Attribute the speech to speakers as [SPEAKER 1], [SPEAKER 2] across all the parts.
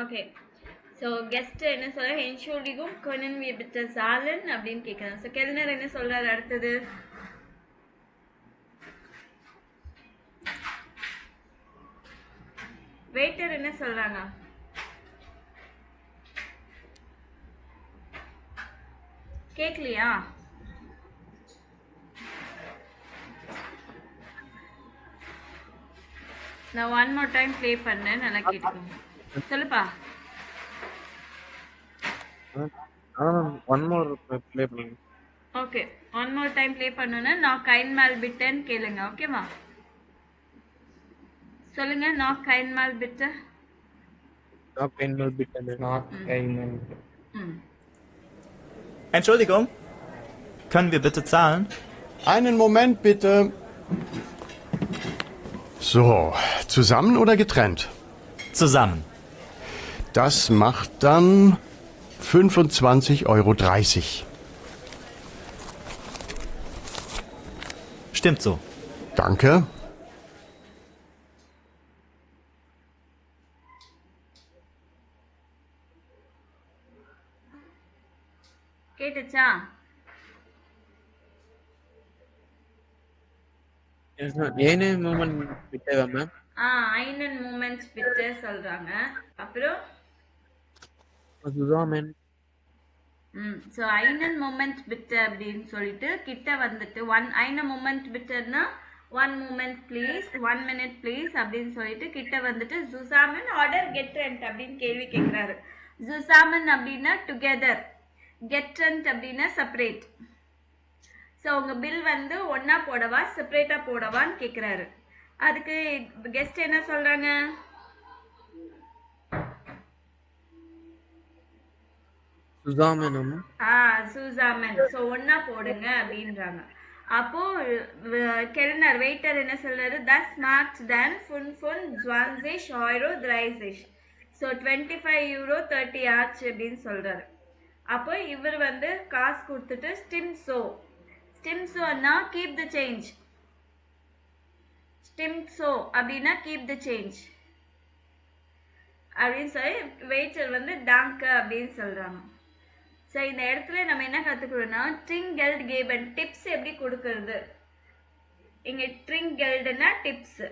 [SPEAKER 1] Okay. So guest என்ன சொல்றாங்க? Entschuldigung, können wir bitte zahlen அப்படின்னு கேட்குறாங்க. ஸோ கெல்னர் என்ன சொல்றாரு அடுத்தது? வெயிட்டர் என்ன சொல்றாங்க? கேட்கலையா? நான் ஒன் மோர் டைம் ப்ளே பண்ணேன், நல்லா கேட்டுக்கோங்க. சொல்லுப்பா.
[SPEAKER 2] ஒன் மோர் ப்ளே பண்ணுங்க.
[SPEAKER 1] Okay, one more time play பண்ணணும்னா நான் கைன்மால் பிட்டேன்னு கேளுங்க, ஓகேவா? சொல்லுங்க, நான் கைன்மால் பிட்டே.
[SPEAKER 2] Noch einmal bitte. Noch einmal.
[SPEAKER 3] Entschuldigung, können wir bitte zahlen?
[SPEAKER 4] Einen Moment bitte. So, zusammen oder getrennt?
[SPEAKER 3] Zusammen.
[SPEAKER 4] Das macht dann 25,30 €.
[SPEAKER 3] Stimmt so.
[SPEAKER 4] Danke.
[SPEAKER 1] கேட்டுச்சா?
[SPEAKER 2] ஏனே moment விட்டதா மேம்?
[SPEAKER 1] ஐனன் மூமெண்ட்ஸ் பிட்டு சொல்றாங்க. அப்புறம்
[SPEAKER 2] சுசாமன்.
[SPEAKER 1] ஸோ ஐனன் மூமெண்ட் பிட்டு அப்படின்னு சொல்லிட்டு கிட்ட வந்துட்டு ஐனன் மூமெண்ட் பிட்டுன்னா 1 மூமெண்ட் ப்ளீஸ், 1 மினிட் ப்ளீஸ் அப்படின்னு சொல்லிட்டு கிட்ட வந்துட்டு ஜுசாமன் ஆர்டர் கெட் ரெண்ட் அப்படின்னு கேள்வி கேட்குறாரு. ஜுசாமன் அப்படின்னா டுகெதர், கெட் ரெண்ட் அப்படின்னா செப்பரேட். ஸோ உங்க பில் வந்து ஒன்னா போடவா செப்பரேட்டா போடவான்னு கேட்குறாரு. அதுக்கு கெஸ்ட் என்ன சொல்றாங்க?
[SPEAKER 2] சுசாமன்.
[SPEAKER 1] சுசாமன். ஸோ ஒன்னா போடுங்க அப்படின்றாங்க. அப்போ கெல்னர் வெயிட்டர் என்ன சொல்றாரு? தஸ் மார்க்ஸ் டன் 25,30 €. ஸோ 25 € 30 ஆச்சு அப்படின்னு சொல்றாரு. அப்போ இவர் வந்து காசு கொடுத்துட்டு ஸ்டிம்சோன்னா கீப் த சேஞ்ச். ஸ்டிம்சோ அப்படின்னா கீப் த சேஞ்ச் அப்படின்னு சொல்லி வெயிட்டர் வந்து டாங்க அப்படின்னு சொல்றாங்க. ஸோ இந்த இடத்துல நம்ம என்ன கற்றுக்கணும்னா ட்ரிங்கெல்ட் கேபன் டிப்ஸ் எப்படி கொடுக்கறது. இங்கே ட்ரிங்கெல்டுனா டிப்ஸ்,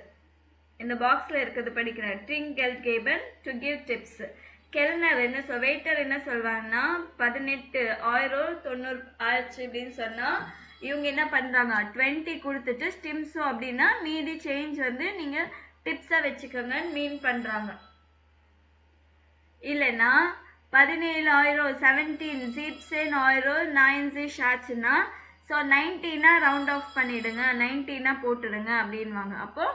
[SPEAKER 1] இந்த பாக்ஸில் இருக்கிறது படிக்கிறேன். ட்ரிங்கெல்ட் கேபன் டு கிவ் டிப்ஸ். கெல்னர் என்ன வெயிட்டர் என்ன சொல்வாங்கன்னா 18,090 ஆச்சு அப்படின்னு சொன்னால் இவங்க என்ன பண்ணுறாங்க 20 கொடுத்துட்டு ஸ்டிம்ஸோ அப்படின்னா மீதி சேஞ்ச் வந்து நீங்கள் டிப்ஸாக வச்சுக்கோங்கன்னு மீன் பண்ணுறாங்க. இல்லைன்னா 17,000 17 17,000 9 ஆச்சுன்னா ஸோ 90னா ரவுண்ட் ஆஃப் பண்ணிடுங்க, 90னா போட்டுடுங்க அப்படின்வாங்க. அப்போ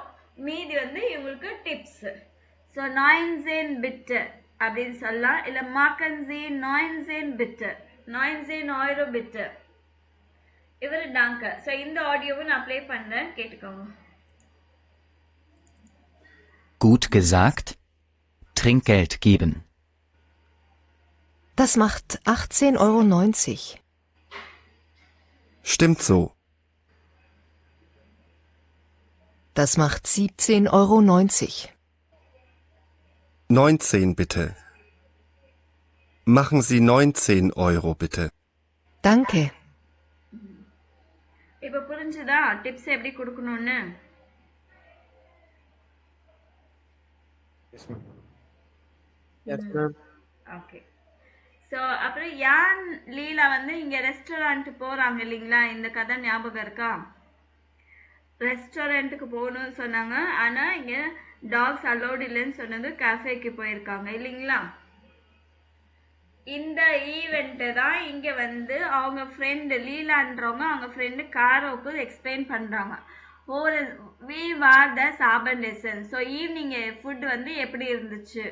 [SPEAKER 1] மீதி வந்து இவங்களுக்கு டிப்ஸ். ஸோ 9 பிட்டு அப்படின்னு சொல்லலாம். இல்லை மாக்கன்சி 9 பிட்டு, 9 பிட்டு. இவர் டாங்க. ஸோ இந்த ஆடியோவை நான் ப்ளே பண்ணுறேன், கேட்டுக்கோங்க.
[SPEAKER 5] Gut gesagt. Trinkgeld geben.
[SPEAKER 6] Das macht 18,90 €.
[SPEAKER 4] Stimmt so.
[SPEAKER 6] Das macht 17,90 €.
[SPEAKER 4] 19 bitte. Machen Sie 19 € bitte.
[SPEAKER 6] Danke.
[SPEAKER 1] இப்போ புரிஞ்சுதா டிப்ஸ் எப்படி கொடுக்கணும்னு?
[SPEAKER 2] S ma'am.
[SPEAKER 1] ஓகே. ஸோ அப்புறம் யான் லீலா வந்து இங்கே ரெஸ்டாரண்ட் போகிறாங்க இல்லைங்களா? இந்த கதை ஞாபகம் இருக்கா? ரெஸ்டாரண்ட்டுக்கு போகணும்னு சொன்னாங்க, ஆனால் இங்கே டாக்ஸ் அலோடு இல்லைன்னு சொன்னது கேஃபேக்கு போயிருக்காங்க இல்லைங்களா? இந்த ஈவெண்ட்டு தான் இங்கே வந்து அவங்க ஃப்ரெண்டு லீலான்றவங்க அவங்க ஃப்ரெண்டு காரோவுக்கு எக்ஸ்பிளைன் பண்ணுறாங்க. ஒரு வி வார் த சாபன் லெசன். ஸோ ஈவினிங் ஃபுட் வந்து எப்படி இருந்துச்சு?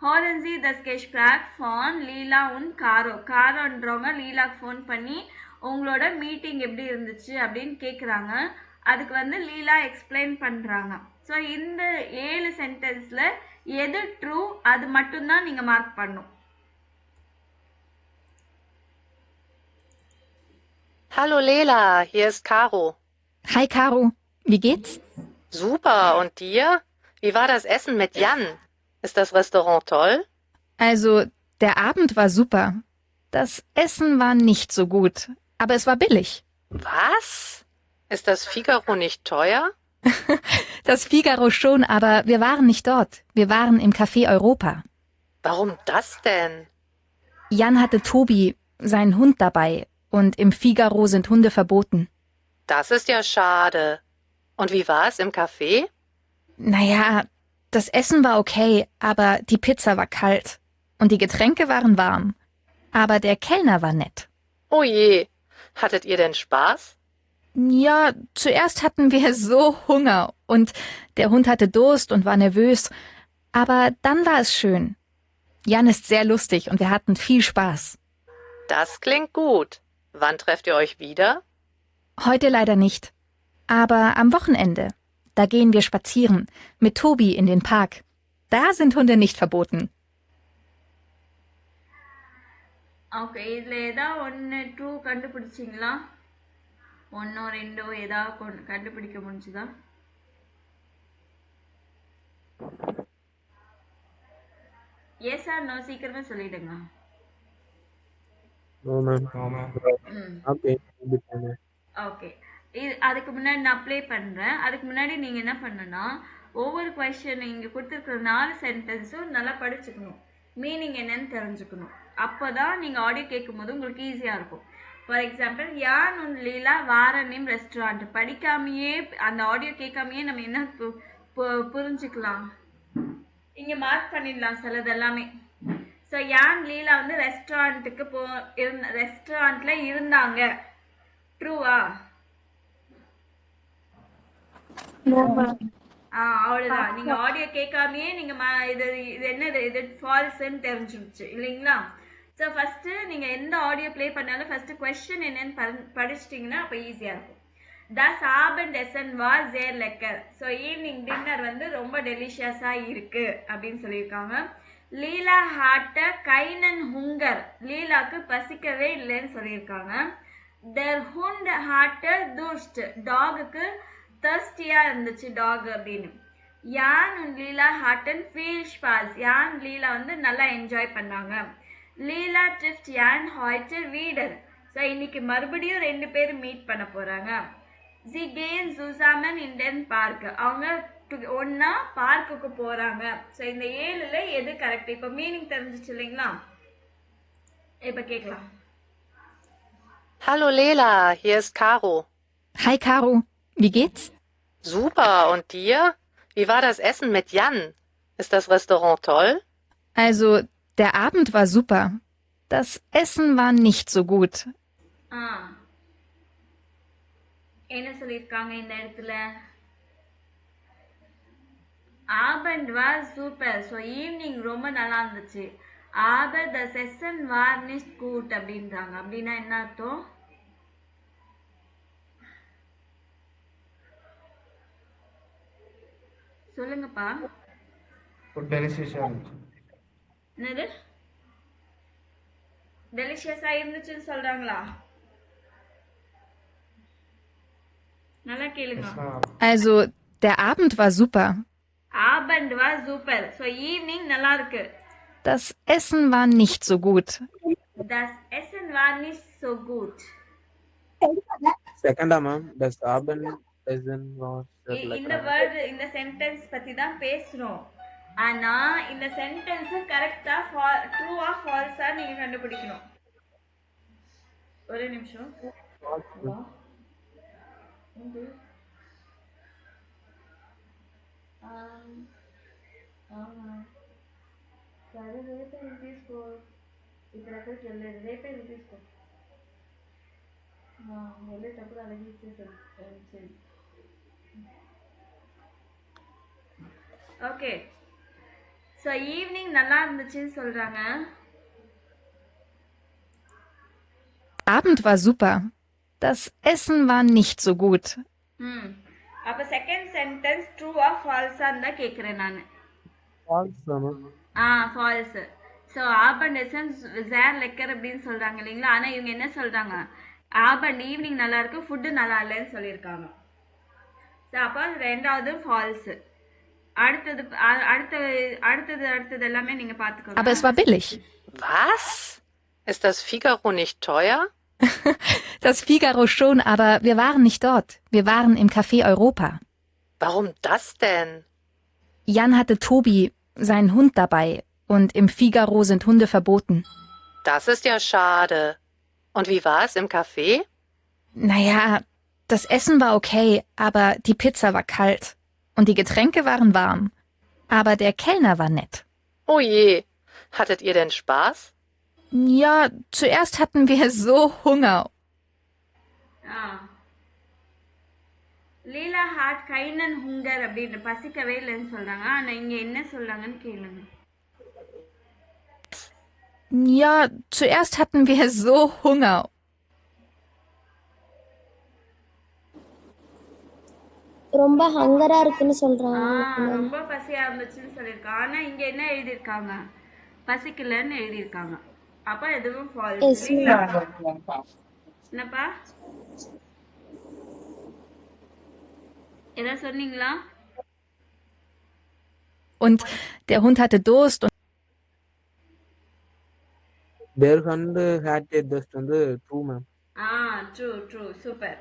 [SPEAKER 1] Hören Sie das Gespräch von Lila und Caro. காரோன்றவங்க லீலாக்கு ஃபோன் பண்ணி உங்களோட மீட்டிங் எப்படி இருந்துச்சு அப்படின்னு கேட்குறாங்க. அதுக்கு வந்து லீலா எக்ஸ்பிளைன் பண்ணுறாங்க. ஸோ இந்த 7 சென்டென்ஸில் எது ட்ரூ அது மட்டும்தான் நீங்கள் மார்க் பண்ணும்.
[SPEAKER 7] Hallo Lela, hier ist Caro.
[SPEAKER 8] Hi Caro, wie geht's?
[SPEAKER 7] Super, und dir? Wie war das Essen mit Jan? Ist das Restaurant toll?
[SPEAKER 8] Also, der Abend war super. Das Essen war nicht so gut, aber es war billig.
[SPEAKER 7] Was? Ist das Figaro nicht teuer?
[SPEAKER 8] Das Figaro schon, aber wir waren nicht dort. Wir waren im Café Europa.
[SPEAKER 7] Warum das denn?
[SPEAKER 8] Jan hatte Tobi, seinen Hund, dabei. Und im Figaro sind Hunde verboten.
[SPEAKER 7] Das ist ja schade. Und wie war es im Café?
[SPEAKER 8] Naja, das Essen war okay, aber die Pizza war kalt. Und die Getränke waren warm. Aber der Kellner war nett.
[SPEAKER 7] Oh je, hattet ihr denn Spaß?
[SPEAKER 8] Ja, zuerst hatten wir so Hunger und der Hund hatte Durst und war nervös. Aber dann war es schön. Jan ist sehr lustig und wir hatten viel Spaß.
[SPEAKER 7] Das klingt gut. Wann trefft ihr euch wieder?
[SPEAKER 8] Heute leider nicht. Aber am Wochenende. Da gehen wir spazieren. Mit Tobi in den Park. Da sind Hunde nicht verboten.
[SPEAKER 1] Okay இதில் ஏதாவது ஒன்று two கண்டுபிடிச்சிங்களா? ஒன்றோ ரெண்டோ ஏதாவது கண்டுபிடிக்க முடிஞ்சுதா? S R no சீக்கிரமே சொல்லிடுங்க.
[SPEAKER 2] No, ma'am.
[SPEAKER 1] ம்
[SPEAKER 2] Okay. Bitte.
[SPEAKER 1] ஓகே. அதுக்கு முன்னாடி நான் ப்ளே பண்ணுறேன். அதுக்கு முன்னாடி நீங்கள் என்ன பண்ணணும்னா ஒவ்வொரு கொஸ்டின் இங்கே கொடுத்துருக்குற 4 சென்டென்ஸும் நல்லா படிச்சுக்கணும். மீனிங் என்னன்னு தெரிஞ்சுக்கணும். அப்போ தான் நீங்கள் ஆடியோ கேட்கும்போது உங்களுக்கு ஈஸியாக இருக்கும். ஃபார் எக்ஸாம்பிள் யான் உன் லீலா வாரணிம் ரெஸ்டாரண்ட் படிக்காமையே அந்த ஆடியோ கேட்காமையே நம்ம என்ன புரிஞ்சுக்கலாம். இங்கே மார்க் பண்ணிடலாம் சிலது எல்லாமே. ஸோ யான் லீலா வந்து ரெஸ்டாரண்ட்டுக்கு ரெஸ்டாரண்ட்டில் இருந்தாங்க. ட்ரூவா? அவ்வளோதான். நீங்க ஆடியோ கேட்காமையே நீங்க இது என்னது இது ஃபால்ஸ்ன்னு தெரிஞ்சிருச்சு இல்லைங்களா? ஸோ ஃபர்ஸ்ட் நீங்க எந்த ஆடியோ ப்ளே பண்ணாலும் ஃபர்ஸ்ட் கொஸ்டின் என்னன்னு படிச்சிட்டிங்கன்னா அப்போ ஈஸியா இருக்கும். Das Abendessen war sehr lecker. So evening dinner வந்து ரொம்ப டெலிஷியஸா இருக்கு அப்படின்னு சொல்லியிருக்காங்க. லீலா ஹாட்ட கைனன் ஹுங்கர். லீலாக்கு பசிக்கவே இல்லைன்னு சொல்லியிருக்காங்க. Der Hund hatte Durst. டாகுக்கு தர்ஸ்டியா இருந்துச்சு டாக் அப்படின்னு. யான் und லீலா hatten viel Spaß. யான் லீலா வந்து நல்லா என்ஜாய் பண்ணாங்க. லீலா trifft யான் heute wieder. ஸோ இன்னைக்கு மறுபடியும் 2 பேரும் மீட் பண்ண போறாங்க. Sie gehen zusammen in den Park. அவங்க ஒன்னா பார்க்குக்கு போறாங்க. ஸோ இந்த 7ல எது கரெக்ட்? இப்போ மீனிங் தெரிஞ்சிச்சு இல்லைங்களா? இப்போ கேட்கலாம்.
[SPEAKER 7] Hallo Lela, hier ist Caro.
[SPEAKER 8] Hi Caro, wie geht's?
[SPEAKER 7] Super, und dir? Wie war das Essen mit Jan? Ist das Restaurant toll?
[SPEAKER 8] Also, der Abend war super. Das Essen war nicht so gut.
[SPEAKER 1] என்ன சொல்லியிருக்காங்க இந்த இடத்துல? Abend war super. So evening ரொம்ப நல்லா இருந்துச்சு. Aber das Essen war nicht gut அப்படின்றாங்க. அப்படின்னா என்ன அர்த்தம்? சொல்லுங்கப்பா. என்னது? டெலிஷியஸா இருந்துச்சுன்னு சொல்றாங்களா? நல்லா கேளுங்க.
[SPEAKER 8] Also, der Abend war super.
[SPEAKER 1] Abend war super. So evening நல்லா இருக்கு.
[SPEAKER 8] Das Essen war nicht so gut.
[SPEAKER 1] Das Essen war nicht so gut.
[SPEAKER 2] Second, ma'am. Das Abendessen was sehr lecker.
[SPEAKER 1] இந்த வேர்ட் இந்த சென்டென்ஸ் பத்தி தான் பேசுறோம். ஆனா இந்த sentence கரெக்ட்டா ட்ரூவா ஃபால்ஸா நீங்க கண்டுபிடிக்கணும். ஒரு நிமிஷம். సరే రేపే తీసుకో. ఇక్కడ ఎక్కడికి వెళ్ళలేదు. రేపే తీసుకో. వెళ్ళేటప్పుడు అలాగే ఇచ్చేసాను. ஓகே. ஸோ ஈவினிங் நல்லா இருந்துச்சுன்னு சொல்றாங்க.
[SPEAKER 8] Abend war super. Das Essen war nicht so gut.
[SPEAKER 1] அப்ப செகண்ட் சென்டென்ஸ் ட்ரூவா ஃபால்ஸான்னு தான் கேட்குறேன் நான்.
[SPEAKER 2] False, ma'am.
[SPEAKER 1] ஃபால்ஸ். ஸோ ஆபண்டெசன் சேர் லெக்கர் அப்படின்னு சொல்றாங்க இல்லைங்களா? ஆனா இவங்க என்ன சொல்றாங்க? ஆபண்ட் ஈவினிங் நல்லா இருக்கு, ஃபுட்டு நல்லா இல்லைன்னு சொல்லியிருக்காங்க. ஸோ அப்போ ரெண்டாவது ஃபால்ஸ். அடுத்தது அடுத்தது எல்லாமே நீங்க
[SPEAKER 8] Aber
[SPEAKER 1] பாத்துக்கோங்க.
[SPEAKER 8] es war billig.
[SPEAKER 7] Was? Ist das Figaro nicht teuer?
[SPEAKER 8] Das Figaro schon, aber wir waren nicht dort. Wir waren im Café Europa.
[SPEAKER 7] Warum das denn?
[SPEAKER 8] Jan hatte Tobi, seinen Hund, dabei. Und im Figaro sind Hunde verboten.
[SPEAKER 7] Das ist ja schade. Und wie war es im Café?
[SPEAKER 8] Naja, das Essen war okay, aber die Pizza war kalt. Und die Getränke waren warm. Aber der Kellner war nett.
[SPEAKER 7] Oh je. Hattet ihr denn Spaß?
[SPEAKER 8] Ja, zuerst hatten wir so Hunger.
[SPEAKER 1] Lila ஹார்ட் கைண்ட் and ஹுங்கர் அப்படின்னு பசிக்கவே இல்லைன்னு சொல்றாங்க. ஆனா இங்க என்ன சொல்றாங்கன்னு கேளுங்க.
[SPEAKER 8] Ja, zuerst hatten wir so Hunger.
[SPEAKER 9] ரொம்ப ஹங்கரா இருக்குன்னு சொல்றாங்க.
[SPEAKER 1] ரொம்ப பசியா இருந்துச்சுன்னு சொல்லியிருக்காங்க. ஆனா இங்க என்ன எழுதியிருக்காங்க? பசிக்கலன்னு எழுதியிருக்காங்க. அப்ப எதுவும் ஃபால்ஸ். என்னப்பா ஏதாவது சொன்னீங்களா?
[SPEAKER 8] Und der Hund hatte Durst und
[SPEAKER 2] Their hand had a dust வந்து true ma'am.
[SPEAKER 1] True super.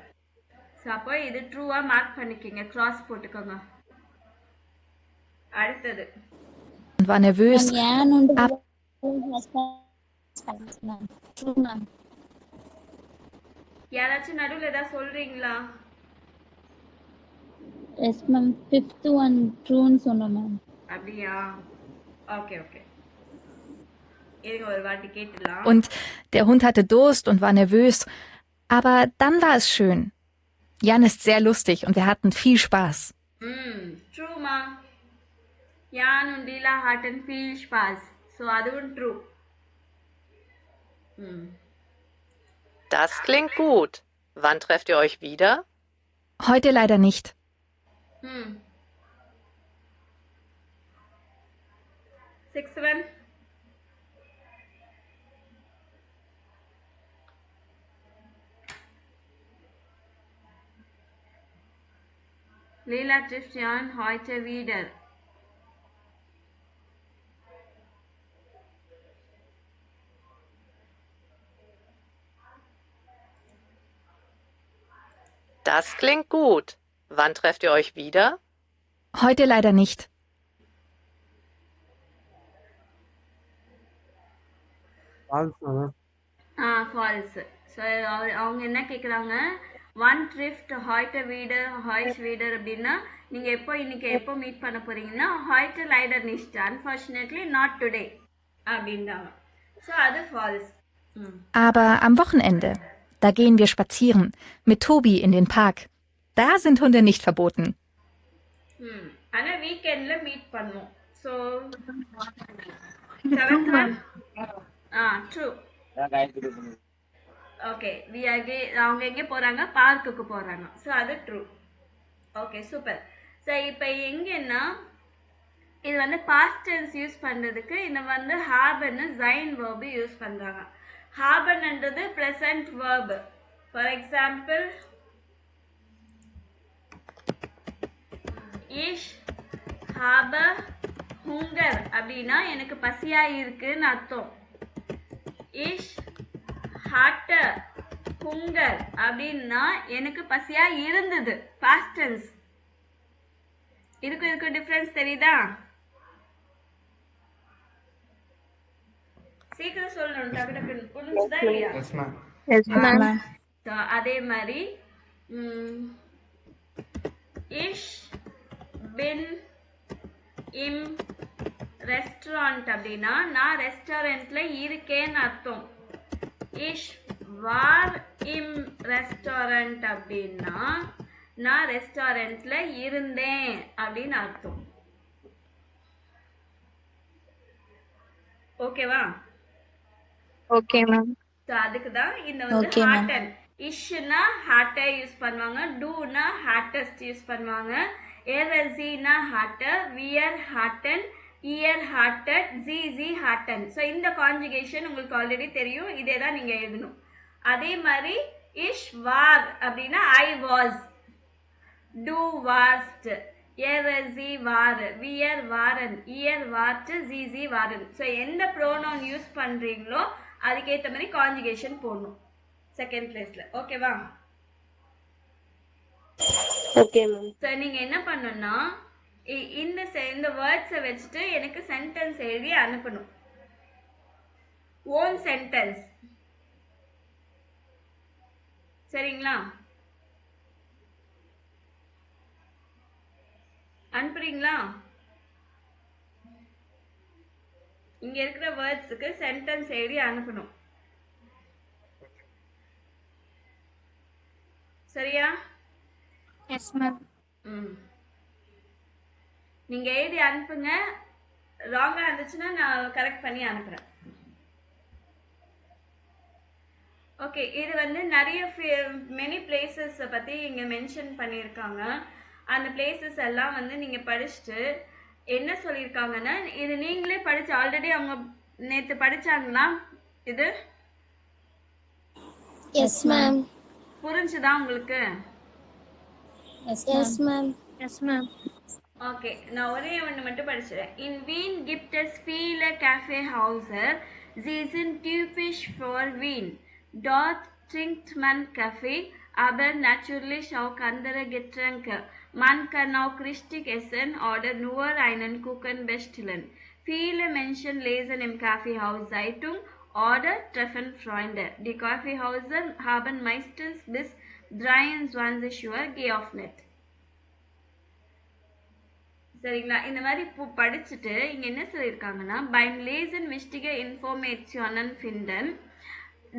[SPEAKER 1] So அப்போ இது ட்ரூவா மார்க் பண்ணிக்கோங்க, கிராஸ் போட்டுக்கோங்க. அடுத்தது
[SPEAKER 8] war nervös.
[SPEAKER 9] Jan und True ma'am.
[SPEAKER 1] யாராச்சும் நடுவில் ஏதாவது சொல்றீங்களா?
[SPEAKER 9] Yes ma'am. 5th one ட்ரூன்னு சொன்னோம் மேம்.
[SPEAKER 1] அப்படியா? ஓகே இருங்க ஒரு வாட்டி கேட்டுலாம்.
[SPEAKER 8] Und der Hund hatte Durst und war nervös. Aber dann war es schön. Jan ist sehr lustig und wir hatten viel Spaß.
[SPEAKER 1] ட்ரூமா. யான் und Lila hatten viel Spaß. So அதுவும் true.
[SPEAKER 7] Das klingt gut. Wann trefft ihr euch wieder?
[SPEAKER 8] Heute leider nicht.
[SPEAKER 1] 6th one. Lila trifft Jan heute wieder.
[SPEAKER 7] Das klingt gut. Wann trefft ihr euch wieder?
[SPEAKER 8] Heute leider nicht.
[SPEAKER 2] False ma'am.
[SPEAKER 1] False. So அவங்க என்ன கேட்குறாங்க? One drift ஹாய்ட்ட வீடர் ஹாய்ஸ் வீடர் அப்படின்னா நீங்கள் இன்னைக்கு எப்போ meet பண்ண போறீங்கன்னா ஹாய்ட்ட lidar நிஷ்ட் unfortunately not today அப்படின்றாங்க. ஸோ அது falls.
[SPEAKER 8] Aber am Wochenende, da gehen wir spazieren mit Tobi in den Park. Da sind Hunde nicht verboten.
[SPEAKER 1] ஆனால் வீக்கெண்டில் மீட் பண்ணுவோம். So 7th one. True. Okay அவங்க எங்கே போறாங்க? பார்க்குக்கு போறாங்க. ஸோ அது ட்ரூ. Okay super. ஸோ இப்போ எங்கன்னா இது வந்து பாஸ்ட் டென்ஸ் யூஸ் பண்றதுக்கு இந்த வந்து ஹாபன்னு ஜைன் வேர்ப் யூஸ் பண்றாங்க. ஹாபன்ன்றது ப்ரெசன்ட் வேர்ப். ஃபார் எக்ஸாம்பிள் இஷ் ஹாப ஹுங்கர் அப்படின்னா எனக்கு பசியா இருக்குன்னு அர்த்தம். இஷ் ஹாட்ட ஹுங்கர் அப்படின்னா எனக்கு பசியா இருந்தது பாஸ்ட் டென்ஸ். இதுக்கு டிஃபரன்ஸ் தெரியுதா? சீக்கிரம் சொல்லணும். டக்கு டக்குன்னு புரிஞ்சுதா இல்லையா? அதே மாதிரி இஷ் பின் இம் ரெஸ்டாரண்ட் அப்படின்னா நான் ரெஸ்டாரண்ட்ல இருக்கேன்னு அர்த்தம். இஷ் வார் இம் ரெஸ்டாரண்ட் அப்படின்னா நான் ரெஸ்டாரண்ட்ல இருந்தேன் அப்படின்னு அர்த்தம். ஓகேவா?
[SPEAKER 9] Okay ma'am.
[SPEAKER 1] அதுக்கு தான் இந்த வந்து ஹாட்டன். இஷ்னா ஹாட்டை யூஸ் பண்ணுவாங்க, டூனா ஹாட்டஸ்ட் யூஸ் பண்ணுவாங்க, ஏர்ஸினா ஹாட்டர், வியர் ஹாட்டன், இயர் ஹாட்டட், ஜி ஹாட்டன். ஸோ இந்த கான்ஜுகேஷன் உங்களுக்கு ஆல்ரெடி தெரியும். இதே தான் நீங்க எழுதணும். அதே மாதிரி இஷ் வார் அப்படின்னா ஐ வாஸ், டூ வாஸ்ட், சி வாரு, வியர் வாரன், இயர் வார்ட்டு, ஜி வாரன். ஸோ எந்த ப்ரோனவுன் யூஸ் பண்றீங்களோ அதுக்கேற்ற மாதிரி கான்ஜுகேஷன் போடணும் செகண்ட் பிளேஸ்ல. ஓகேவா?
[SPEAKER 10] Okay ma'am.
[SPEAKER 1] ஸோ நீங்க என்ன பண்ணணும்னா இந்த வேர்ட்ஸை வச்சுட்டு எனக்கு சென்டென்ஸ் எழுதி அனுப்பணும். Own sentence. சரிங்களா? அனுப்புறீங்களா? இங்க இருக்கிற வேர்ட்ஸுக்கு சென்டென்ஸ் எழுதி அனுப்பணும். சரியா?
[SPEAKER 10] Yes ma'am.
[SPEAKER 1] நீங்க எழுதி அனுப்புங்க. ராங்கா இருந்துச்சுன்னா நான் கரெக்ட் பண்ணி அனுப்புறேன். ஓகே, இது வந்து நிறைய மெனி பிளேசஸ் பத்தி இங்க மென்ஷன் பண்ணியிருக்காங்க. அந்த பிளேசஸ் எல்லாம் வந்து நீங்க படிச்சுட்டு என்ன சொல்லியிருக்காங்கன்னா, இது நீங்களே படிச்சு ஆல்ரெடி அவங்க நேத்து படிச்சாங்களா? இது
[SPEAKER 10] எஸ் மேம்.
[SPEAKER 1] புரிஞ்சுதா உங்களுக்கு?
[SPEAKER 10] Yes ma'am. S ma'am.
[SPEAKER 1] Okay, நான் ஒரே ஒன்று மட்டும் படிச்சுறேன். இன் வீன் gibt es viele Kaffeehäuser, sie sind typisch für Wien. Dort trinkt man Kaffee, aber natürlich auch andere Getränke. Man kann auch richtig essen oder nur einen Kuchen bestellen. Viele Menschen lesen im Kaffeehaus Zeitung oder treffen Freunde. Die Kaffeehäuser haben meistens bis 23 Uhr geöffnet. சரிங்களா? இந்த மாதிரி படிச்சுட்டு இங்க என்ன சொல்லியிருக்காங்கன்னா, beim Lesen wichtige Informationen finden.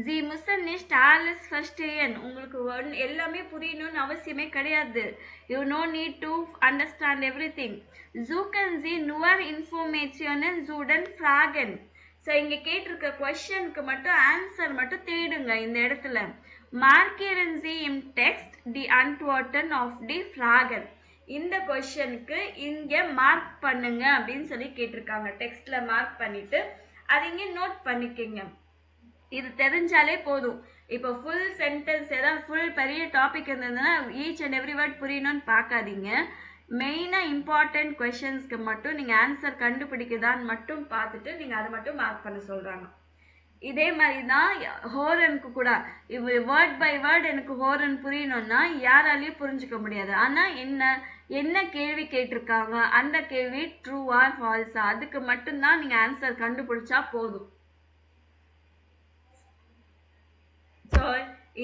[SPEAKER 1] Sie müssen nicht alles verstehen. உங்களுக்கு எல்லாமே புரியணும்னு அவசியமே கிடையாது. You no need to understand everything. Suchen Sie nur Informationen, Suchen Fragen. So இங்க கேட்டிருக்க கொஸ்டினுக்கு மட்டும் ஆன்சர் மட்டும் தேடுங்க இந்த இடத்துல. Markieren Sie im Text die Antworten auf die Fragen. இந்த கொஸ்டினுக்கு இங்க மார்க் பண்ணுங்க அப்படின்னு சொல்லி கேட்டிருக்காங்க. டெக்ஸ்ட்ல மார்க் பண்ணிட்டு அதை இங்க நோட் பண்ணிக்கங்க. இது தெரிஞ்சாலே போதும். இப்போ ஃபுல் சென்டென்ஸ் ஏதாவது ஃபுல் பெரிய டாபிக் இருந்ததுன்னா ஈச் அண்ட் எவ்ரி வேர்ட் புரியணும்னு பார்க்காதீங்க. மெயினா இம்பார்ட்டன்ட் கொஸ்டின்ஸ்க்கு மட்டும் நீங்க ஆன்சர் கண்டுபிடிக்குதான்னு மட்டும் பார்த்துட்டு நீங்க அதை மட்டும் மார்க் பண்ண சொல்றாங்க. இதே மாதிரி தான் ஹோரனுக்கு கூட. வேர்ட் பை வேர்ட் எனக்கு ஹோரன் புரியணும்னா யாராலையும் புரிஞ்சுக்க முடியாது. ஆனா என்ன கேள்வி கேட்டிருக்காங்க, அந்த கேள்வி ட்ரூ ஆர் ஃபால்ஸா, அதுக்கு மட்டும்தான் நீங்க ஆன்சர் கண்டுபிடிச்சா போதும். ஸோ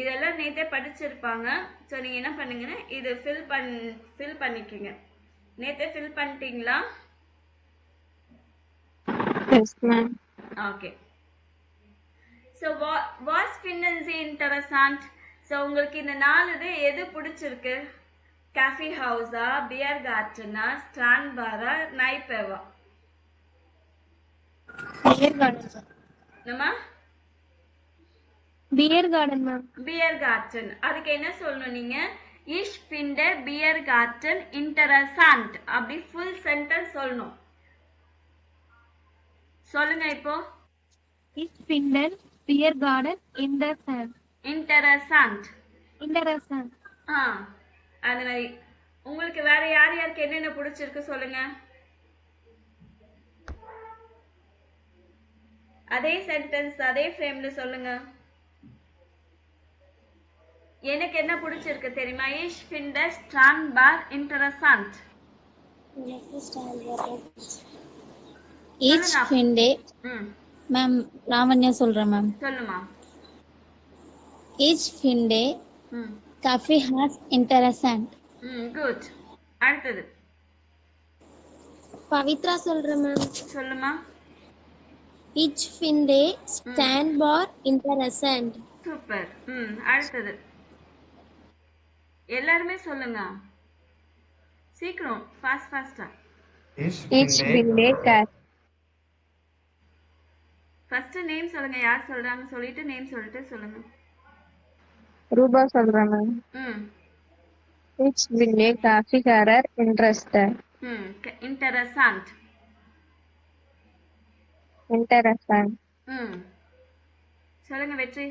[SPEAKER 1] இதெல்லாம் நேற்றே படிச்சிருப்பாங்க. ஸோ நீங்க என்ன பண்ணுங்கன்னா இது ஃபில் பண்ணிக்கோங்க. நேற்றே ஃபில் பண்ணிட்டீங்களா?
[SPEAKER 10] Yes ma'am.
[SPEAKER 1] ஓகே. ஸோ வாஸ் finden Sie interessant? ஸோ உங்களுக்கு இந்த 4 எது பிடிச்சிருக்கு? காஃபி ஹவுஸா, பியர் கார்டனா, ஸ்ட்ராண்ட் பாரா, நைப்பேவா?
[SPEAKER 10] Beer garden.
[SPEAKER 1] என்னம்மா?
[SPEAKER 10] Beer garden ma'am.
[SPEAKER 1] Beer garden. அதுக்கு என்ன சொல்லணும் நீங்க? Ich finde Bier Garten interessant. அப்படி ஃபுல் சென்டென்ஸ் சொல்லணும். சொல்லுங்க இப்போ.
[SPEAKER 10] Ich finde Bier Garden interessant.
[SPEAKER 1] Interessant.
[SPEAKER 10] Interessant.
[SPEAKER 1] அந்த மாதிரி. உங்களுக்கு வேற யாருக்கு என்னென்ன பிடிச்சிருக்கு சொல்லுங்க. அதே சென்டென்ஸ் அதே ஃப்ரேம்ல சொல்லுங்க. எனக்கு என்ன பிடிச்சிருக்கு தெரியுமா? Ich finde Strandbar interessant.
[SPEAKER 9] Ich finde ma'am Lavanya சொல்றேன் மேம்.
[SPEAKER 1] சொல்லுமா.
[SPEAKER 9] Ich finde Kaffee House interessant.
[SPEAKER 1] Good. அடுத்தது
[SPEAKER 10] பவித்ரா சொல்றேன் மேம்.
[SPEAKER 1] சொல்லுமா.
[SPEAKER 10] Ich finde Strandbar interessant.
[SPEAKER 1] Super. அடுத்தது எல்லாருமே சொல்லுங்க சீக்கிரம், ஃபாஸ்டா.
[SPEAKER 10] Ich finde
[SPEAKER 1] ஃபர்ஸ்ட் நேம் சொல்லுங்க. யார் சொல்றாங்க சொல்லிட்டு நேம் சொல்லிட்டு சொல்லுங்க.
[SPEAKER 10] ரூபா சொல்றேன் ma'am. Ich finde Kaffeehauser interessant.
[SPEAKER 1] Interessant.
[SPEAKER 10] Interessant.
[SPEAKER 1] சொல்லுங்க வெற்றி.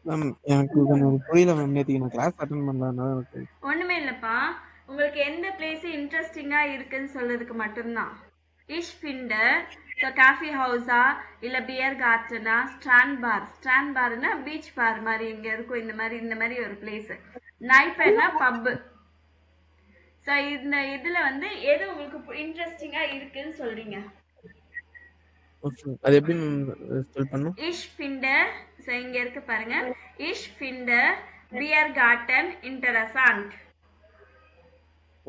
[SPEAKER 2] மேம் எனக்கு கொஞ்சம் புரியல மேம். நேத்திக்கு நான் கிளாஸ் அட்டெண்ட் பண்ணல, அதனால எனக்கு
[SPEAKER 1] ஒண்ணுமே இல்லப்பா, உங்களுக்கு எந்த பிளேஸ் இன்ட்ரெஸ்டிங்கா இருக்குன்னு சொல்றதுக்கு மட்டும்தான். Ich finde, ஸோ காஃபி ஹவுஸா இல்லை பியர் கார்டனா, ஸ்ட்ராண்ட் பார். ஸ்ட்ராண்ட் பார்னா பீச் பார் மாதிரி இங்கே இருக்கும். இந்த மாதிரி ஒரு பிளேஸ். நைப்பேனா பப்பு. ஸோ இந்த இதில் வந்து எது உங்களுக்கு இன்ட்ரெஸ்டிங்காக இருக்குன்னு சொல்றீங்க?
[SPEAKER 2] அது எப்படி ஸ்பெல் பண்ணும்?
[SPEAKER 1] Ich finde, ஸோ இங்கே இருக்கு பாருங்க. Ich finde beer garden interessant.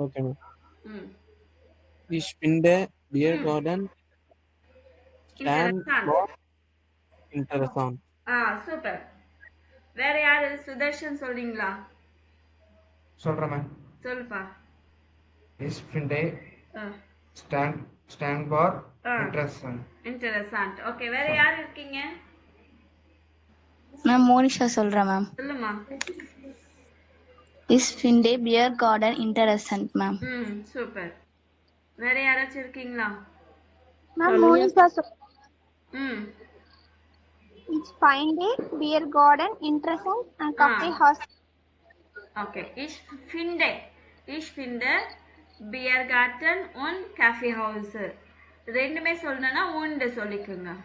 [SPEAKER 2] Okay ma'am. Ich finde Bier Garden interessant.
[SPEAKER 1] Super. வேற யாரு? சுதர்ஷன் சொல்றீங்களா?
[SPEAKER 11] சொல்றேன் மேம்.
[SPEAKER 1] சொல்லுப்பா.
[SPEAKER 11] Ich finde stand bar interessant.
[SPEAKER 1] Okay, வேற யார் இருக்கீங்க?
[SPEAKER 9] மேம் மோனிஷா சொல்றேன் மேம்.
[SPEAKER 1] சொல்லுமா.
[SPEAKER 9] Ich finde Bier Garden interessant ma'am.
[SPEAKER 1] Super. வேற யாராச்சும் இருக்கீங்களா?
[SPEAKER 10] Ma'am Monisha
[SPEAKER 1] Ich
[SPEAKER 10] finde Bier Garden interessant and coffee house.
[SPEAKER 1] Okay, ich finde Bier Garten und Kaffee House. ரெண்டுமே சொல்லணும்னா உண்டு சொல்லிக்கோங்க.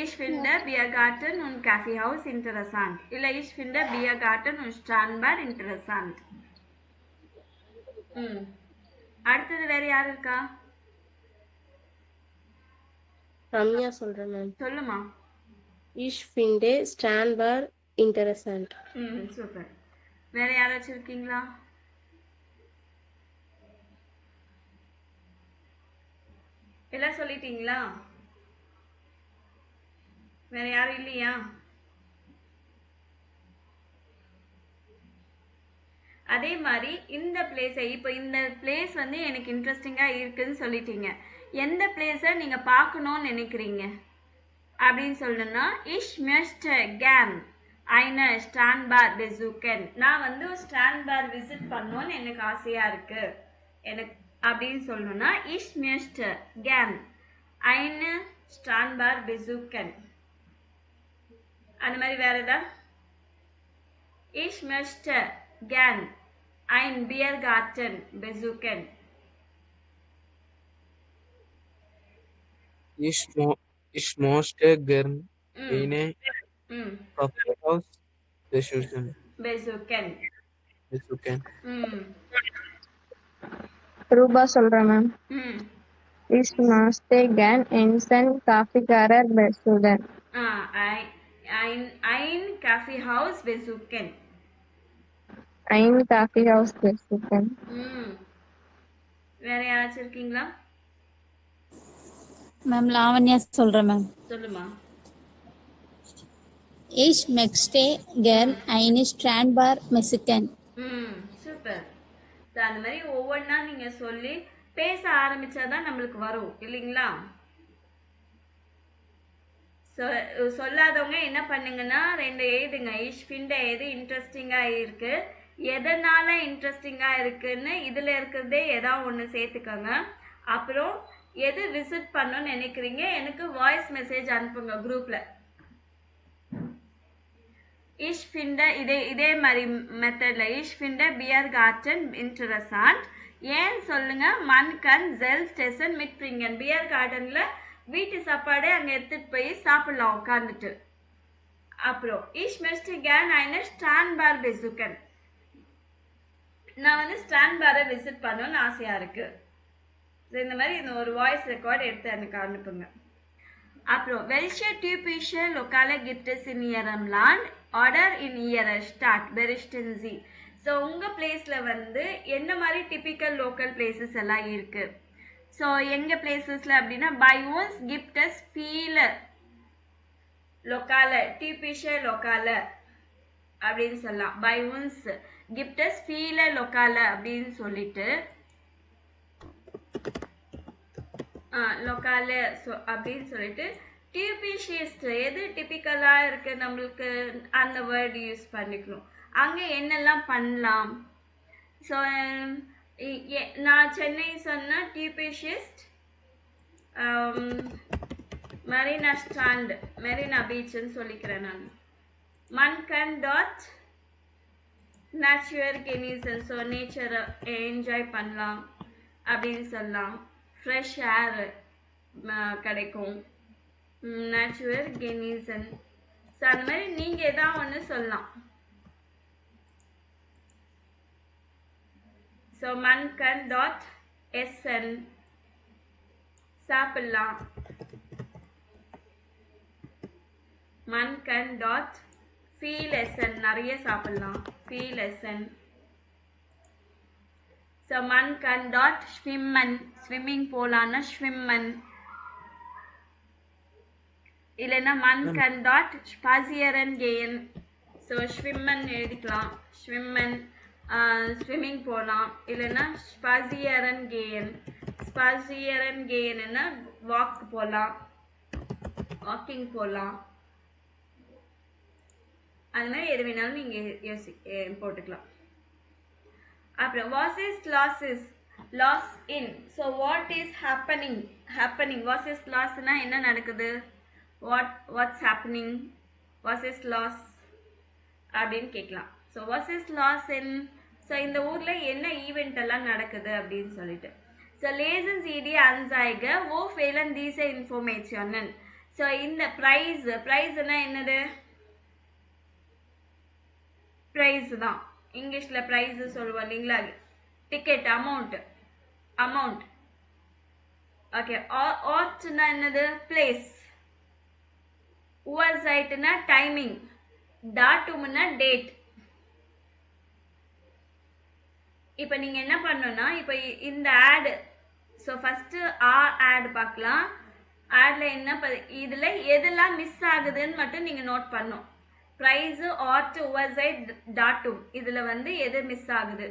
[SPEAKER 1] Ich finde Bier Garten und Kaffee House interessant. இல்ல ich finde Bier Garten und Strandbar interessant. அடுத்தது வேற யார் இருக்கா?
[SPEAKER 12] ரம்யா சொல்றேன் மேம்.
[SPEAKER 1] சொல்லுமா.
[SPEAKER 12] Ich finde Strandbar interessant.
[SPEAKER 1] Super. வேற யாராச்சும் இருக்கீங்களா? எல்லாம் சொல்லிட்டீங்களா? வேற யாரும் இல்லையா? அதே மாதிரி இந்த பிளேஸை, இப்போ இந்த பிளேஸ் வந்து எனக்கு இன்ட்ரெஸ்டிங்கா இருக்குன்னு சொல்லிட்டீங்க. எந்த பிளேஸை நீங்க பார்க்கணும்னு நினைக்கிறீங்க அப்படின்னு சொல்லணும்னா ich möchte gern eine Strandbar besuchen. நான் வந்து ஸ்டாண்ட்பார் விசிட் பண்ணணும்னு எனக்கு ஆசையா இருக்கு எனக்கு அப்படின்னு சொல்லணும்னா ich möchte gern eine Strandbar besuchen. அந்த மாதிரி வேற ஏதாவது? ich möchte gern ein Biergarten besuchen.
[SPEAKER 2] Ich möchte gern eine Kaffeehaus besuchen.
[SPEAKER 10] ரூபா சொல்றேன் ma'am. Ich möchte gern einen Kaffeekeller besuchen.
[SPEAKER 1] ein Kaffeehaus besuchen.
[SPEAKER 10] Ein Kaffeehaus besuchen.
[SPEAKER 1] வேற யாராச்சும் இருக்கீங்களா?
[SPEAKER 9] Ma'am Lavanya சொல்றேன் மேம்.
[SPEAKER 1] சொல்லுமா.
[SPEAKER 9] Ich möchte gern eine Strandbar besuchen.
[SPEAKER 1] Super. அந்த மாதிரி ஒவ்வொன்றா நீங்க சொல்லி பேச ஆரம்பிச்சாதான் நம்மளுக்கு வரும் இல்லைங்களா? சொல்லாதவங்க என்ன பண்ணுங்கன்னா ரெண்டு எழுதுங்க. ich finde எது இன்ட்ரெஸ்டிங்கா இருக்கு, எதனால இன்ட்ரெஸ்டிங்கா இருக்குன்னு இதுல இருக்கிறதே ஏதாவது ஒன்று சேர்த்துக்கோங்க. அப்புறம் எது விசிட் பண்ணணும்னு நினைக்கிறீங்க எனக்கு வாய்ஸ் மெசேஜ் அனுப்புங்க குரூப்ல. ich finde இதே மாதிரி மெத்தட்ல ich finde Bier Garten interessant. ஏன் சொல்லுங்க. man kann selbst essen mitbringen. பியர் கார்டன்ல வீட்டு சாப்பாடு அங்க எடுத்துட்டு போய் சாப்பிடலாம் உட்காந்துட்டு. அப்புறம் ich möchte gern eine Strandbar besuchen. நான் வந்து ஸ்டாண்ட்பாரை விசிட் பண்ணணும்னு ஆசையா இருக்கு. இந்த மாதிரி இந்த ஒரு வாய்ஸ் ரெக்கார்ட் எடுத்து எனக்கு அனுப்புங்க. அப்புறம் welche typische Lokale gibt es in Ihrem Land oder in Ihrer Stadt? Berichten Sie. So உங்க பிளேஸ்ல வந்து என்ன மாதிரி டிபிக்கல் லோக்கல் பிளேசஸ் எல்லாம் இருக்கு? ஸோ எங்க பிளேசஸ்ல அப்படின்னா by uns gibt es viele Lokale, typische Lokale அப்படின்னு சொல்லலாம். by uns gibt es viele Lokale அப்படின்னு சொல்லிட்டு லோக்கால அப்படின்னு சொல்லிட்டு டிபிஷியஸ்ட் எது டிபிக்கலா இருக்கு நம்மளுக்கு அந்த வேர்டு யூஸ் பண்ணிக்கணும். அங்க என்னெல்லாம் பண்ணலாம்? ஸோ நான் சென்னை சொன்னா டிபிஷியஸ்ட் மெரினா ஸ்ட்ராண்ட், மெரினா பீச்னு சொல்லிக்கிறேன் நான். மன்கன் டாட் நேச்சுரல் கெனிசன். ஸோ நேச்சரை என்ஜாய் பண்ணலாம் அப்படின்னு சொல்லலாம். ஃப்ரெஷ் ஏர் கிடைக்கும். நேச்சுரல் கெனிசன். ஸோ அந்த மாதிரி நீங்கள் எதாவது ஒன்று சொல்லலாம். ஸோ மன்கன் டாட் எஸ்என் சாப்பிடலாம். மன்கன் டாட் ஃபீல் எஸ்என் நிறைய சாப்பிடலாம். ஃபீல் எஸ்என். ஸோ மன்கன் டாட் ஸ்விம்மன் ஸ்விம்மிங் போலான்னா ஸ்விம்மன். இல்லைன்னா மன்கன் டாட் ஸ்பாசியரன் கேயன். ஸோ ஸ்விம்மன் எழுதிக்கலாம். ஸ்விம்மன் ஸ்விம்மிங் போகலாம். இல்லைன்னா ஸ்பாசியரன் கேயன். ஸ்பாசியரன் கேயன்னா வாக் போகலாம், வாக்கிங் போகலாம். அது மாதிரி எது வேணாலும் நீங்கள் போட்டுக்கலாம். அப்புறம் வாட் இஸ் லாஸஸ் லாஸ் இன். So what is happening happening. வாட் இஸ் லாஸ்னா என்ன நடக்குது. வாட்ஸ் ஹேப்பனிங் வாட் இஸ் லாஸ் அப்படின்னு கேட்கலாம். ஸோ வாட் இஸ் லாஸ் இன். ஸோ இந்த ஊரில் என்ன ஈவெண்ட் எல்லாம் நடக்குது அப்படின்னு சொல்லிட்டு. ஸோ லேசன் சிடி அன்சாய்க ஓ ஃபெயிலன் தீச இன்ஃபர்மேஷன். ஸோ இந்த ப்ரைஸ்னா என்னது. ப்ரைஸ் தான் இங்கிலீஷில் ப்ரைஸ் சொல்லுவோம் இல்லைங்களா. Ticket amount. ஓகே. ஆட்னா என்னது பிளேஸ். உவர்சைட்னா டைமிங். டாட்டும்னா டேட். இப்போ நீங்கள் என்ன பண்ணணும்னா இப்போ இந்த ஆடு. ஸோ ஃபஸ்ட்டு ஆட் பார்க்கலாம். ஆடில் என்ன இதில் எதெல்லாம் மிஸ் ஆகுதுன்னு மட்டும் நீங்கள் நோட் பண்ணணும். ப்ரைஸு ஆட் உவர்சைட் டாட்டும் இதில் வந்து எது மிஸ் ஆகுது.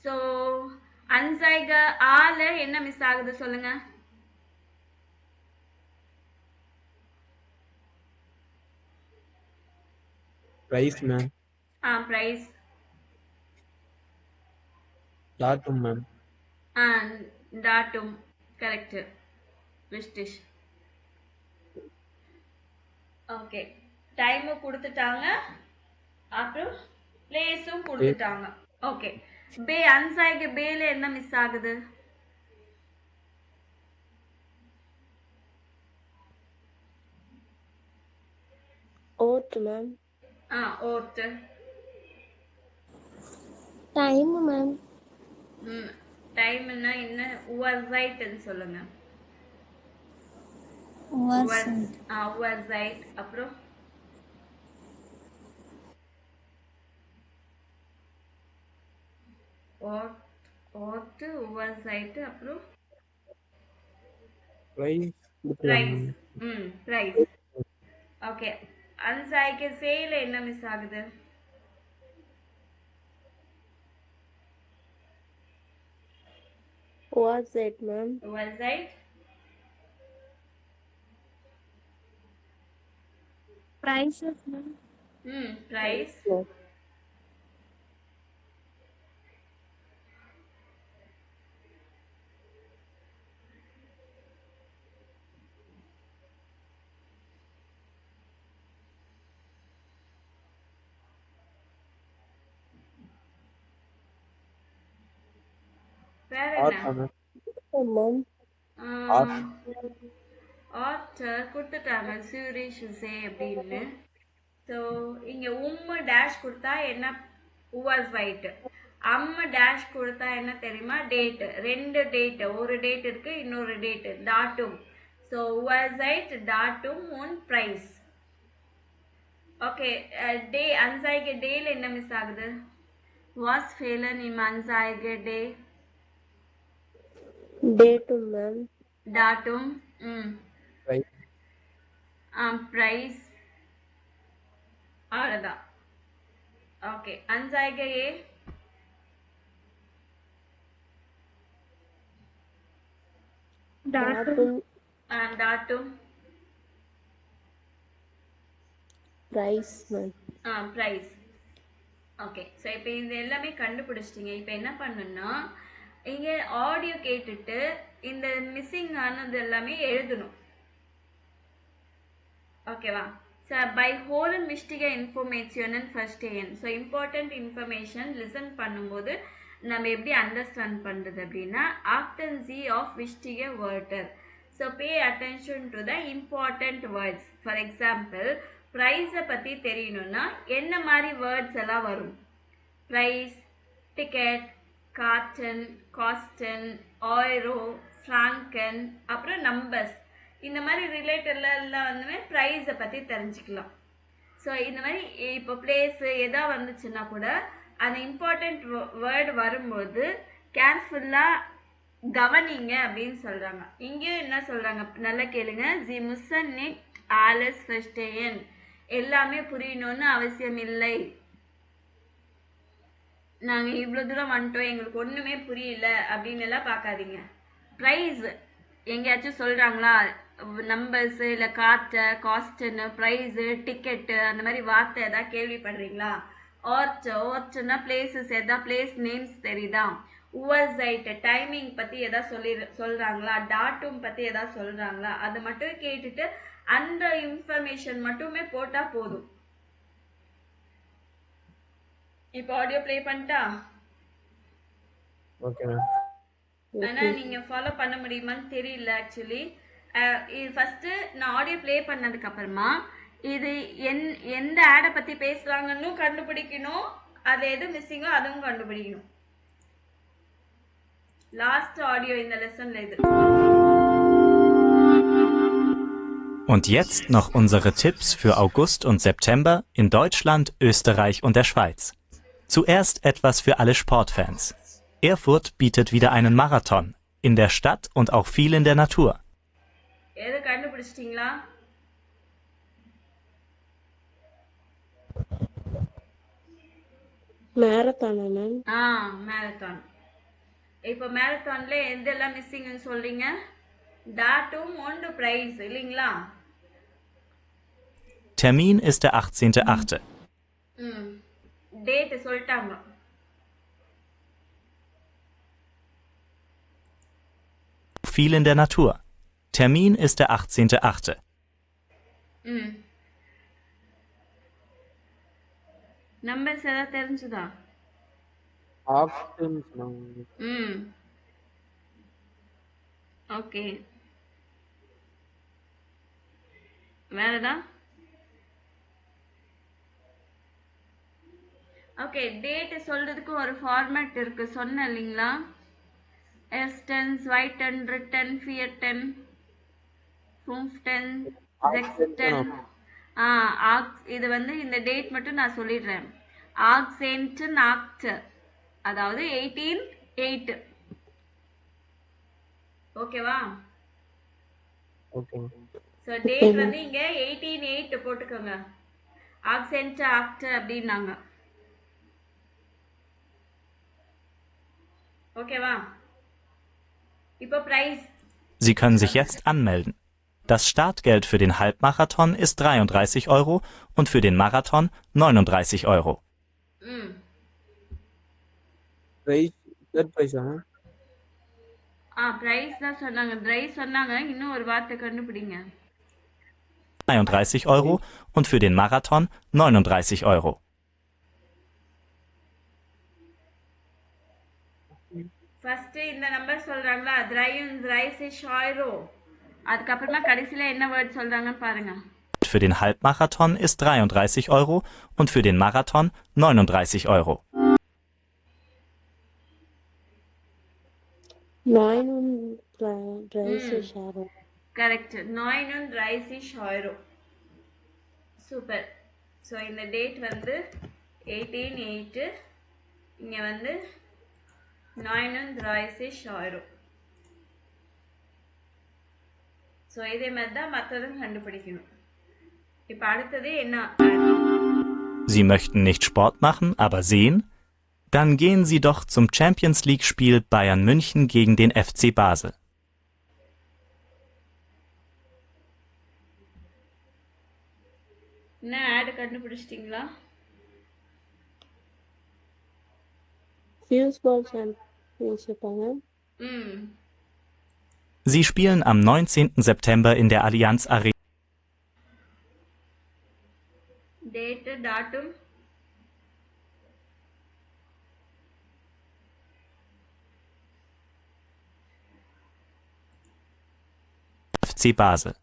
[SPEAKER 1] ஸோ அன்சைக ஆல என்ன மிஸ் ஆகுது சொல்லுங்க.
[SPEAKER 2] Price ma'am.
[SPEAKER 1] பிரைஸ்.
[SPEAKER 2] டாட்டும் மேம்.
[SPEAKER 1] டாட்டும் கரெக்ட். விஷ்டிஷ். ஓகே. டைமும் கொடுத்துட்டாங்க, அப்புறம் பிளேஸும் கொடுத்துட்டாங்க. ஓகே. அன்சைக பேல என்ன மிஸ் ஆகுது.
[SPEAKER 12] ஓட் மேம்.
[SPEAKER 1] ஓட்.
[SPEAKER 12] Time ma'am.
[SPEAKER 1] டைம்னா என்ன. உவர்சைட்னு சொல்லுங்க. உவர்சைட். அப்புறம் ஓட் உவர்சைட். அப்புறம்
[SPEAKER 2] பிரைஸ்.
[SPEAKER 1] பிரைஸ். ஓகே. அன்சைக்கு சேல என்ன மிஸ் ஆகுது.
[SPEAKER 12] உவர்சைட் மேம்.
[SPEAKER 1] உவர்சைட்.
[SPEAKER 9] Prices, ma'am.
[SPEAKER 1] Price. வேற என்ன. கொடுத்துட்டாங்க சூரிஷ் சே அப்படின்னு. ஸோ இங்கே டேஷ் கொடுத்தா என்ன உவர்சைட். டேஷ் கொடுத்தா என்ன தெரியுமா டேட். ரெண்டு டேட். ஒரு டேட் இருக்கு, இன்னொரு டேட் டாட்டும். ஸோ உவர்சைட் டாட்டும் ஒன் ப்ரைஸ். ஓகே. டே அன்சைக டேல என்ன மிஸ் ஆகுது. வாஸ் ஃபெயிலன் இம் அன்சைக டே.
[SPEAKER 12] டேட்டும் மேம்.
[SPEAKER 1] டாட்டும். ப்ரைஸ். அவ்வளோதான். ஓகே. அன்சைக ஏ. டாட்டும்.
[SPEAKER 12] Price ma'am.
[SPEAKER 1] Price. Okay. So இப்போ இது எல்லாமே கண்டுபிடிச்சிட்டிங்க. இப்போ என்ன பண்ணணும்னா இங்கே ஆடியோ கேட்டுட்டு இந்த மிஸ்ஸிங் ஆனது எல்லாமே எழுதணும். ஓகேவா. by holen wichtige Informationen verstehen. So important information listen பண்ணும்போது நம்ம எப்படி அண்டர்ஸ்டாண்ட் பண்றது அப்படின்னா achten Sie auf wichtige Wörter. So pay attention to the important words. For example, price பத்தி தெரியணும்னா என்ன மாதிரி வேர்ட்ஸ் எல்லாம் வரும்? Price, ticket, carton, coston, euro, franken, அப்புறம் numbers. இந்த மாதிரி ரிலேட்டட்ல எல்லாம் வந்து ப்ரைஸை பற்றி தெரிஞ்சுக்கலாம். ஸோ இந்த மாதிரி இப்போ பிளேஸு எதா வந்துச்சுன்னா கூட அந்த இம்பார்ட்டண்ட் வேர்டு வரும்போது கேர்ஃபுல்லாக கவனிங்க அப்படின்னு சொல்கிறாங்க. இங்கேயும் என்ன சொல்கிறாங்க நல்லா கேளுங்க. Sie müssen nicht alles verstehen. எல்லாமே புரியணும்னு அவசியம் இல்லை. நாங்கள் இவ்வளோ தூரம் வந்துட்டோம் எங்களுக்கு ஒன்றுமே புரியல அப்படின்னு எல்லாம் பார்க்காதீங்க. ப்ரைஸ் எங்கேயாச்சும் சொல்கிறாங்களா? நம்பர்ஸு இல்லை கார்ட்டு, காஸ்ட்டுன்னு, ப்ரைஸு, டிக்கெட்டு அந்த மாதிரி வார்த்தை எதாவது கேள்விப்படுறீங்களா? ஓர்ச்சுன்னா பிளேசஸ், எதாவது பிளேஸ் நேம்ஸ் தெரியுதா? உவர்சைட்டு டைமிங் பற்றி எதாவது சொல்கிறாங்களா? டாட்டும் பற்றி எதாவது சொல்கிறாங்களா? அதை மட்டும் கேட்டுட்டு அந்த இன்ஃபர்மேஷன் மட்டுமே போட்டால் போதும். இப்போ ஆடியோ ப்ளே பண்ணிட்டா?
[SPEAKER 2] Okay ma'am.
[SPEAKER 1] ஆனால் நீங்கள் ஃபாலோ பண்ண முடியுமான்னு தெரியல ஆக்சுவலி. இது ஃபஸ்ட்டு நான் ஆடியோ ப்ளே பண்ணதுக்கு அப்புறமா இது எந்த ஆடை பற்றி பேசுகிறாங்கன்னு கண்டுபிடிக்கணும். அது எது மிஸ்ஸிங்கோ அதுவும் கண்டுபிடிக்கணும். லாஸ்ட் ஆடியோ இந்த லெசன்ல இது.
[SPEAKER 3] Und jetzt noch unsere Tipps für August und September in Deutschland, Österreich und der Schweiz. Zuerst etwas für alle Sportfans. Erfurt bietet wieder einen Marathon, in der Stadt und auch viel in der Natur.
[SPEAKER 1] எது கண்டுபிடிச்சிட்டீங்களா?
[SPEAKER 12] மேரத்தானா ma'am?
[SPEAKER 1] Marathon. இப்போ மேரத்தான்ல எதெல்லாம் மிஸ்ஸிங்னு சொல்றீங்க? டாட்டும் ஒன்று price இல்லைங்களா?
[SPEAKER 3] Termin ist der 18.8.
[SPEAKER 1] Date சொல்லிட்டாங்க.
[SPEAKER 3] Viel in der Natur. Termin ist der 18.8.
[SPEAKER 1] Numbers ஏதாவது தெரிஞ்சுதா?
[SPEAKER 2] Options ma'am.
[SPEAKER 1] ஓகே. வேறதா? ஓகே, டேட் சொல்றதுக்கு ஒரு ஃபார்மேட் இருக்கு சொன்னேன் இல்லைங்களா? Erstens, zweitens, drittens, viertens, fünftens, sechstens. இது வந்து இந்த டேட் மட்டும் நான் சொல்லிடுறேன். ஆக்சென்ட் நாக்ட், அதாவது 18/8. ஓகேவா?
[SPEAKER 2] ஓகே.
[SPEAKER 1] ஸோ டேட் வந்து இங்க 18/8 போட்டுக்கோங்க. ஆக்சென்ட் ஆக்ட் அப்படின்னாங்க. ஓகேவா? இப்போ price.
[SPEAKER 3] Sie können sich jetzt anmelden. Das Startgeld für den Halbmarathon ist 33 € und für den Marathon 39 €.
[SPEAKER 2] Price third பிரைஸா?
[SPEAKER 1] பிரைஸ் தான் சொன்னாங்க. பிரைஸ் சொன்னாங்க. இன்னும் ஒரு வார்த்தை கண்டுபிடிங்க.
[SPEAKER 3] 33 € und für den Marathon 39 €.
[SPEAKER 1] First இந்த நம்பர் சொல்றாங்களா? 33 €. அதுக்கப்புறமா கடைசியில என்ன வேர்ட் சொல்றாங்கன்னு பாருங்க.
[SPEAKER 3] Für den Halbmarathon ist 33 € und für den Marathon 39 €.
[SPEAKER 12] 39 €.
[SPEAKER 1] Correct. 39 €. Super. So இந்த டேட் வந்து 18/8, இங்க வந்து 39 €. ஸோ இதே மாதிரி தான் மற்றதும் கண்டுபிடிக்கணும். இப்போ அடுத்தது என்ன?
[SPEAKER 3] Sie möchten nicht Sport machen, aber sehen? Dann gehen Sie doch zum Champions League-Spiel Bayern München gegen den FC Basel.
[SPEAKER 1] என்ன ஆட் கண்டுபிடிச்சிட்டீங்களா?
[SPEAKER 12] Fußball Championship.
[SPEAKER 3] Sie spielen am 19. September in der Allianz Arena.
[SPEAKER 1] Date டாட்டும்
[SPEAKER 3] FC Basel.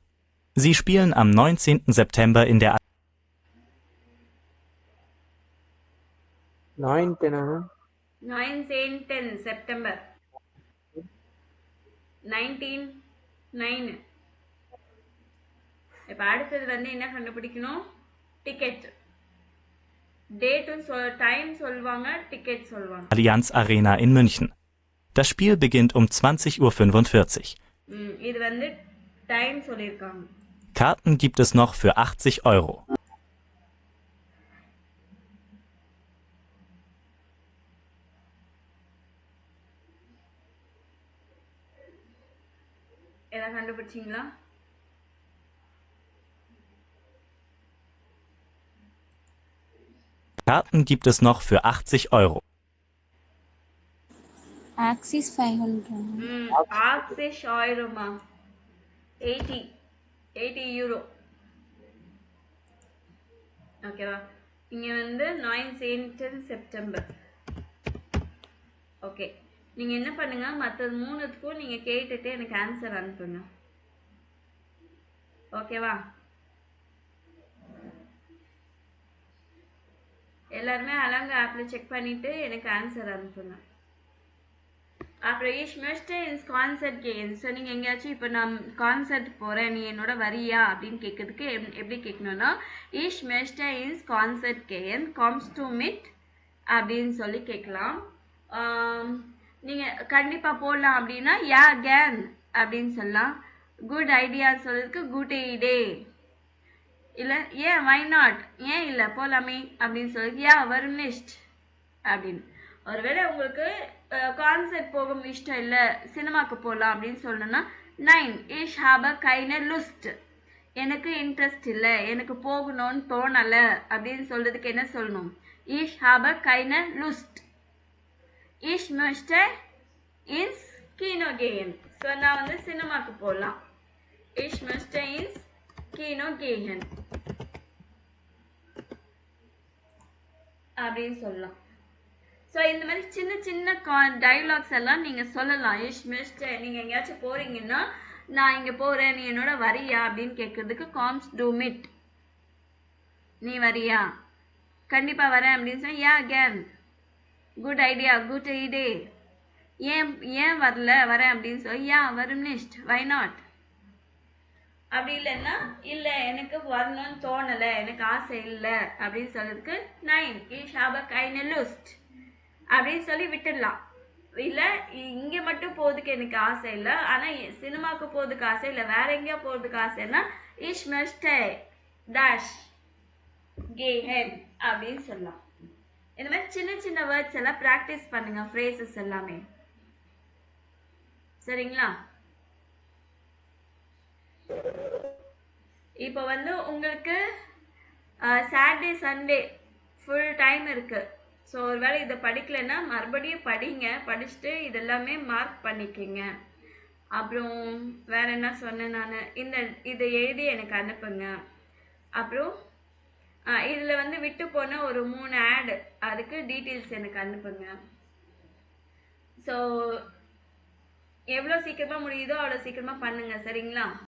[SPEAKER 3] Sie spielen am 19. September in der
[SPEAKER 1] 19 September 19 இப்ப அடுத்தது வந்து என்ன கண்டுபிடிக்கணும்? Ticket. டேட்டும் time சொல்வாங்க, ticket சொல்வாங்க.
[SPEAKER 3] Allianz Arena in München. Das Spiel beginnt um 20:45 Uhr.
[SPEAKER 1] இது வந்து டைம் சொல்லிருக்காங்க.
[SPEAKER 3] Karten gibt es noch für 80 Euro.
[SPEAKER 1] எல்லாம் கண்டுபிடிச்சீங்களா?
[SPEAKER 3] Karten gibt es noch für 80 Euro.
[SPEAKER 9] Axis 500.
[SPEAKER 1] Axis Euro 80 euro. ஓகேவா? இங்க வந்து 19 செப்டம்பர். ஓகே, நீங்க என்ன பண்ணுங்க, மற்றது மூணுத்துக்கும் நீங்க கேட்டுட்டு எனக்கு ஆன்சர் அனுப்புங்க. ஓகேவா? எல்லாருமே அலங்க ஆப்ல செக் பண்ணிட்டு எனக்கு ஆன்சர் அனுப்புங்க. அப்புறம் ich möchte ins Konzert gehen. So நீங்கள் எங்கேயாச்சும் இப்போ நான் கான்சர்ட் போகிறேன், நீ என்னோட வரியா அப்படின்னு கேட்கறதுக்கு எப்படி கேட்கணும்னா ich möchte ins Konzert gehen, kommst du mit அப்படின்னு சொல்லி கேட்கலாம். நீங்கள் கண்டிப்பாக போடலாம் அப்படின்னா யா கேன் அப்படின்னு சொல்லலாம். குட் ஐடியா சொல்றதுக்கு குட் ஐடே, இல்லை ஏன் வை நாட், ஏன் இல்லை போகலாமே அப்படின்னு சொல்லி யா வரும் நெக்ஸ்ட் அப்படின்னு. ஒருவேளை உங்களுக்கு கான்சர்ட் போக இஷ்டம் இல்லை, சினிமாக்கு போகலாம் அப்படின்னு சொல்லணும்னா nine ich habe keine Lust, எனக்கு இன்ட்ரெஸ்ட் இல்லை, எனக்கு போகணும்னு தோணலை அப்படின்னு சொல்றதுக்கு என்ன சொல்லணும்? ich habe keine Lust. ich möchte ins Kino gehen. So நான் வந்து சினிமாக்கு போகலாம். ich möchte ins Kino gehen அப்படின்னு சொல்லலாம். ஸோ இந்த மாதிரி சின்ன சின்ன டைலாக்ஸ் எல்லாம் நீங்கள் சொல்லலாம். ich möchte, நீங்கள் எங்கேயாச்சும் போகிறீங்கன்னா நான் இங்கே போகிறேன், நீ என்னோட வரியா அப்படின்னு கேட்கறதுக்கு comes do mit, நீ வரியா, கண்டிப்பாக வரேன் அப்படின்னு சொன்னால் யா கேன், குட் ஐடியா குட் ஐடே, ஏன் வரல வரேன் அப்படின்னு சொல்லி யா வரும் நெக்ஸ்ட், வை நாட். அப்படி இல்லைன்னா இல்லை எனக்கு வரணும்னு தோணலை, எனக்கு ஆசை இல்லை அப்படின்னு சொல்றதுக்கு nine ich habe keine Lust அப்படின்னு சொல்லி விட்டுடலாம். இல்லை இங்கே மட்டும் போகிறதுக்கு எனக்கு ஆசை இல்லை, ஆனால் சினிமாவுக்கு போகிறதுக்கு ஆசை இல்லை, வேற எங்கேயோ போகிறதுக்கு ஆசைன்னா ich möchte dash gehen அப்படின்னு சொல்லலாம். இந்த மாதிரி சின்ன சின்ன வேர்ட்ஸ் எல்லாம் ப்ராக்டிஸ் பண்ணுங்க, ஃப்ரேசஸ் எல்லாமே. சரிங்களா? இப்போ வந்து உங்களுக்கு சாட்டர்டே சண்டே ஃபுல் டைம் இருக்கு. ஸோ ஒருவேளை இதை படிக்கலைன்னா மறுபடியும் படிங்க, படிச்சுட்டு இதெல்லாமே மார்க் பண்ணிக்கோங்க. அப்புறம் வேற என்ன சொன்னேன் நான், இதை எழுதி எனக்கு அனுப்புங்க. அப்புறம் இதில் வந்து விட்டு போன ஒரு 3 ஆட், அதுக்கு டீட்டெயில்ஸ் எனக்கு அனுப்புங்க. ஸோ எவ்வளோ சீக்கிரமாக முடியுதோ அவ்வளோ சீக்கிரமாக பண்ணுங்க. சரிங்களா?